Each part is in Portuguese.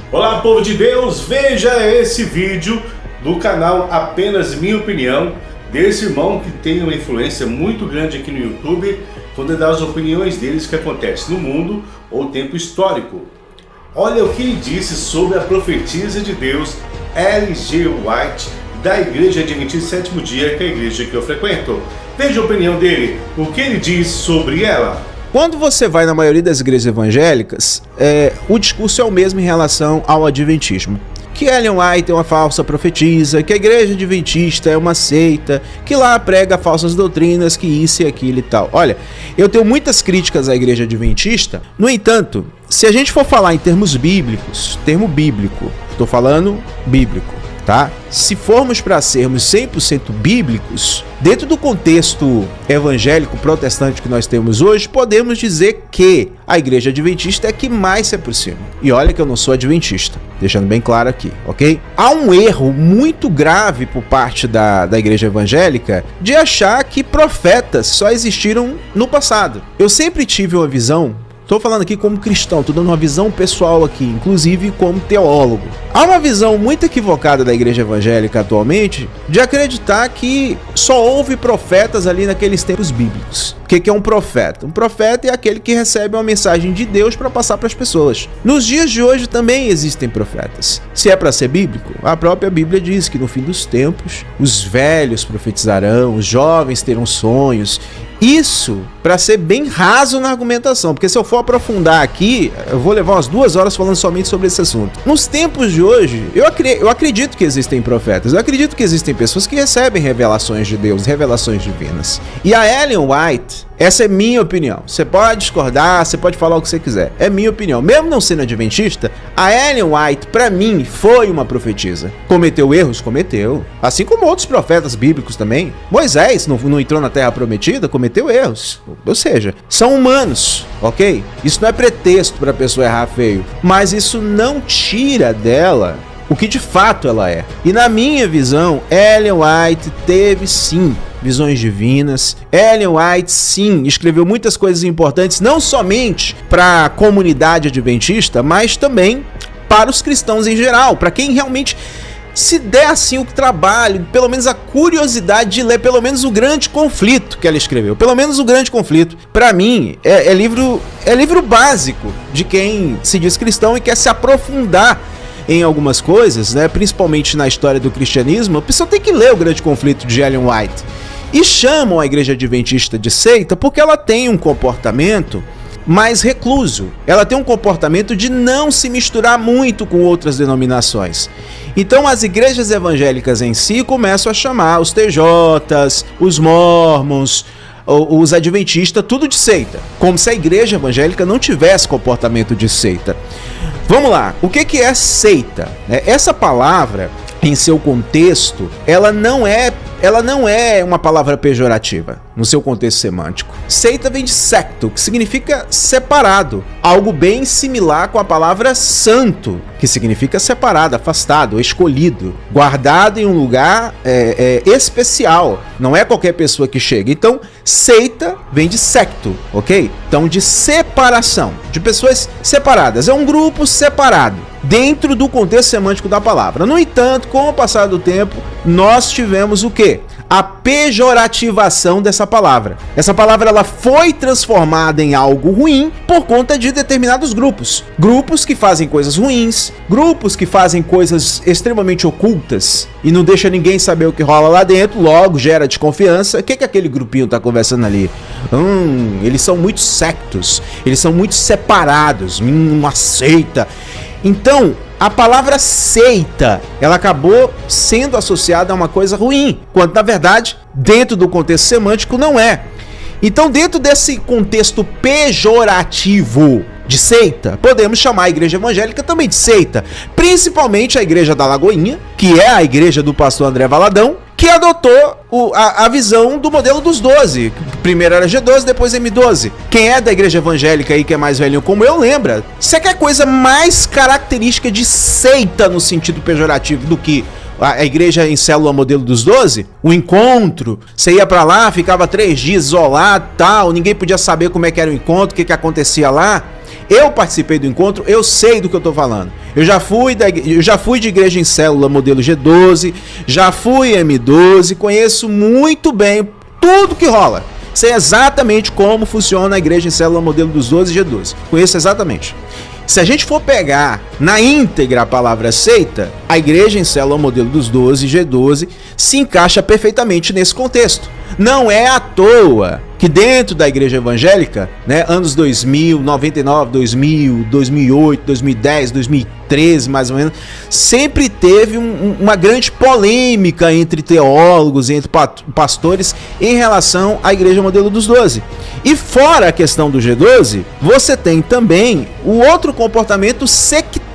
Olá, povo de Deus, veja esse vídeo do canal Apenas Minha Opinião, desse irmão que tem uma influência muito grande aqui no YouTube, quando ele dá as opiniões deles que acontece no mundo ou tempo histórico. Olha o que ele disse sobre a profetisa de Deus, Ellen G. White, da Igreja Adventista Sétimo Dia, que é a igreja que eu frequento. Veja a opinião dele, o que ele diz sobre ela. Quando você vai na maioria das igrejas evangélicas, o discurso é o mesmo em relação ao adventismo. Que Ellen White é uma falsa profetisa, que a igreja adventista é uma seita, que lá prega falsas doutrinas, que isso e aquilo e tal. Olha, eu tenho muitas críticas à igreja adventista, no entanto, se a gente for falar em termos bíblicos, termo bíblico, estou falando bíblico, tá? Se formos para sermos 100% bíblicos, dentro do contexto evangélico protestante que nós temos hoje, podemos dizer que a igreja adventista é que mais se aproxima. E olha que eu não sou adventista, deixando bem claro aqui, ok? Há um erro muito grave por parte da igreja evangélica de achar que profetas só existiram no passado. Eu sempre tive uma visão. Estou falando aqui como cristão, estou dando uma visão pessoal aqui, inclusive como teólogo. Há uma visão muito equivocada da igreja evangélica atualmente de acreditar que só houve profetas ali naqueles tempos bíblicos. O que é um profeta? Um profeta é aquele que recebe uma mensagem de Deus para passar para as pessoas. Nos dias de hoje também existem profetas. Se é para ser bíblico, a própria Bíblia diz que no fim dos tempos, os velhos profetizarão, os jovens terão sonhos. Isso para ser bem raso na argumentação, porque se eu for aprofundar aqui, eu vou levar umas 2 horas falando somente sobre esse assunto. Nos tempos de hoje, eu acredito que existem profetas, eu acredito que existem pessoas que recebem revelações de Deus, revelações divinas. E a Ellen White, essa é minha opinião. Você pode discordar, você pode falar o que você quiser. É minha opinião. Mesmo não sendo adventista, a Ellen White, para mim, foi uma profetisa. Cometeu erros? Cometeu. Assim como outros profetas bíblicos também. Moisés não entrou na Terra Prometida, cometeu erros. Ou seja, são humanos, ok? Isso não é pretexto para a pessoa errar feio. Mas isso não tira dela o que de fato ela é. E na minha visão, Ellen White teve sim visões divinas. Ellen White, sim, escreveu muitas coisas importantes, não somente para a comunidade adventista, mas também para os cristãos em geral, para quem realmente se der assim o trabalho, pelo menos a curiosidade de ler pelo menos o Grande Conflito que ela escreveu. Pelo menos o Grande Conflito, para mim, é livro básico de quem se diz cristão e quer se aprofundar em algumas coisas, né? Principalmente na história do cristianismo. A pessoa tem que ler o Grande Conflito de Ellen White. E chamam a igreja adventista de seita porque ela tem um comportamento mais recluso. Ela tem um comportamento de não se misturar muito com outras denominações. Então as igrejas evangélicas em si começam a chamar os TJs, os Mormons, os adventistas, tudo de seita. Como se a igreja evangélica não tivesse comportamento de seita. Vamos lá, o que é seita? Essa palavra, em seu contexto, ela não é uma palavra pejorativa no seu contexto semântico. Seita vem de secto, que significa separado, algo bem similar com a palavra santo, que significa separado, afastado, escolhido, guardado em um lugar especial. Não é qualquer pessoa que chega. Então, seita vem de secto, ok? Então, de separação, de pessoas separadas. É um grupo separado dentro do contexto semântico da palavra. No entanto, com o passar do tempo, nós tivemos o quê? A pejorativação dessa palavra. Essa palavra ela foi transformada em algo ruim por conta de determinados grupos. Grupos que fazem coisas ruins, grupos que fazem coisas extremamente ocultas e não deixa ninguém saber o que rola lá dentro, logo gera desconfiança. O que aquele grupinho tá conversando ali? Eles são muito sectos, eles são muito separados, uma seita. Então, a palavra seita, ela acabou sendo associada a uma coisa ruim, quando na verdade, dentro do contexto semântico, não é. Então, dentro desse contexto pejorativo de seita, podemos chamar a igreja evangélica também de seita, principalmente a igreja da Lagoinha, que é a igreja do pastor André Valadão, que adotou a visão do modelo dos 12. Primeiro era G12, depois M12. Quem é da igreja evangélica aí, que é mais velhinho como eu, lembra? Você quer coisa mais característica de seita no sentido pejorativo do que a igreja em célula modelo dos 12? O encontro, você ia pra lá, ficava 3 dias isolado, tal, ninguém podia saber como é que era o encontro, o que acontecia lá. Eu participei do encontro, eu sei do que eu tô falando. Eu já fui de igreja em célula modelo G12, já fui M12, conheço muito bem tudo que rola. Sei exatamente como funciona a igreja em célula modelo dos 12 e G12. Conheço exatamente. Se a gente for pegar na íntegra a palavra seita, a igreja em célula modelo dos 12 e G12 se encaixa perfeitamente nesse contexto. Não é à toa que dentro da igreja evangélica, né, anos 2000, 99, 2000, 2008, 2010, 2013 mais ou menos, sempre teve uma grande polêmica entre teólogos, entre pastores em relação à igreja modelo dos 12. E fora a questão do G12, você tem também o outro comportamento sectário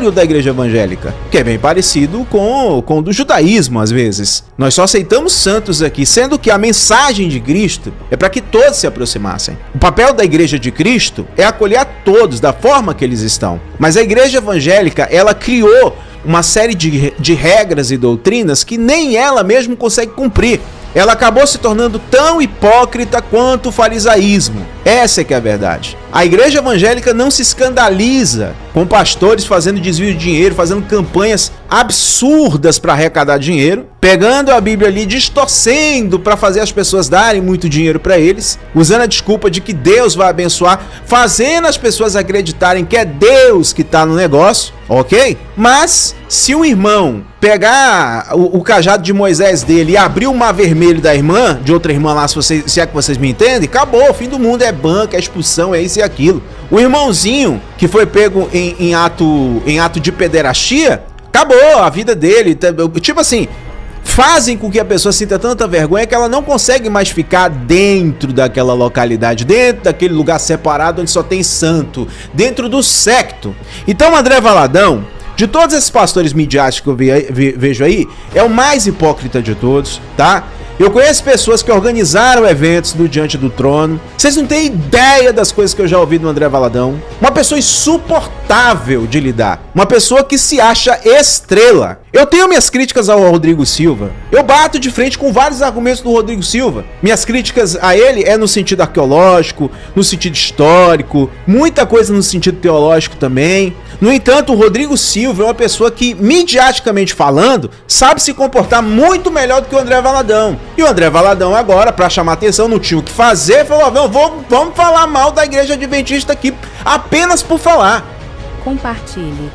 da igreja evangélica, que é bem parecido com o do judaísmo às vezes. Nós só aceitamos santos aqui, sendo que a mensagem de Cristo é para que todos se aproximassem. O papel da igreja de Cristo é acolher a todos da forma que eles estão. Mas a igreja evangélica, ela criou uma série de regras e doutrinas que nem ela mesma consegue cumprir. Ela acabou se tornando tão hipócrita quanto o farisaísmo. Essa é que é a verdade. A igreja evangélica não se escandaliza com pastores fazendo desvio de dinheiro, fazendo campanhas absurdas para arrecadar dinheiro, pegando a Bíblia ali, distorcendo para fazer as pessoas darem muito dinheiro para eles, usando a desculpa de que Deus vai abençoar, fazendo as pessoas acreditarem que é Deus que está no negócio, ok? Mas se um irmão pegar o cajado de Moisés dele e abrir o mar vermelho da irmã, de outra irmã lá, se é que vocês me entendem, acabou, o fim do mundo, é banca, é expulsão, é isso e aquilo. O irmãozinho que foi pego em ato de pederastia, acabou a vida dele. Tipo assim, fazem com que a pessoa sinta tanta vergonha que ela não consegue mais ficar dentro daquela localidade, dentro daquele lugar separado onde só tem santo, dentro do secto. Então André Valadão, de todos esses pastores midiáticos que eu vejo aí, é o mais hipócrita de todos, tá? Eu conheço pessoas que organizaram eventos no Diante do Trono. Vocês não têm ideia das coisas que eu já ouvi do André Valadão. Uma pessoa insuportável de lidar. Uma pessoa que se acha estrela. Eu tenho minhas críticas ao Rodrigo Silva. Eu bato de frente com vários argumentos do Rodrigo Silva. Minhas críticas a ele é no sentido arqueológico, no sentido histórico, muita coisa no sentido teológico também. No entanto, o Rodrigo Silva é uma pessoa que, midiaticamente falando, sabe se comportar muito melhor do que o André Valadão. E o André Valadão agora, pra chamar atenção, não tinha o que fazer, falou, vamos falar mal da igreja adventista aqui, apenas por falar. Compartilhe.